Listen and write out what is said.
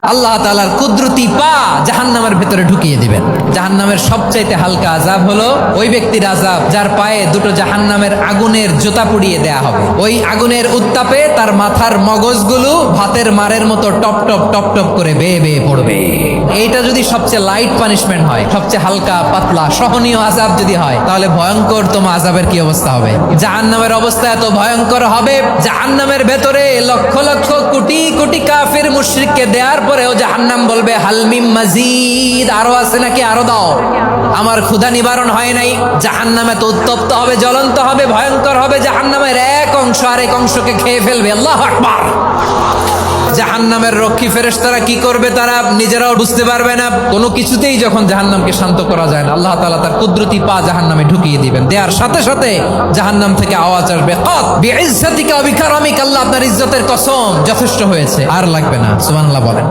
আল্লাহ তাআলার কুদরতি পা জাহান্নামের ভেতরে ঢুকিয়ে দিবেন। জাহান্নামের সবচাইতে হালকা আযাব হলো ওই ব্যক্তির আযাব যার পায়ে দুটো জাহান্নামের আগুনের জুতা পুড়িয়ে দেয়া হবে। ওই আগুনের উত্তাপে তার মাথার মগজগুলো ভাতের মারের মতো টপ টপ টপ টপ করে বেয়ে বেয়ে পড়বে। এইটা যদি সবচেয়ে লাইট পানিশমেন্ট হয়, সবচেয়ে হালকা পাতলা সহনীয় আযাব যদি হয়, তাহলে ভয়ঙ্করতম আযাবের কি অবস্থা হবে? জাহান্নামের অবস্থা এত ভয়ঙ্কর হবে, জাহান্নামের ভেতরে লক্ষ লক্ষ কোটি কোটি কাফির মুশরিককে দেওয়ার পরেও জাহান্নাম বলবে হালমিম মাজিদ, আরো আছে নাকি, আরো দাও, আমার ক্ষুধা নিবারণ হয় নাই। জাহান্নামে তো উত্তপ্ত হবে, জ্বলন্ত হবে, ভয়ঙ্কর হবে। জাহান্নামের এক অংশ আরেক অংশকে খেয়ে ফেলবে। আল্লাহু আকবার। জাহান্নামের রক্ষী ফেরেশতারা কি করবে তারা নিজেরাও বুঝতে পারবে না। কোনো কিছুতেই যখন জাহান্নামকে শান্ত করা যায় না, আল্লাহ তাআলা তার কুদরতি পা জাহান্নামে ঢুকিয়ে দিবেন। দেওয়ার সাথে সাথে জাহান্নাম থেকে আওয়াজ আসবে, কাত বিইজ্জাতিকা ওয়া বিকারামিকা, আল্লাহ আপনার ইজ্জতের কসম, যথেষ্ট হয়েছে, আর লাগবে না। সুবহানাল্লাহ বলেন।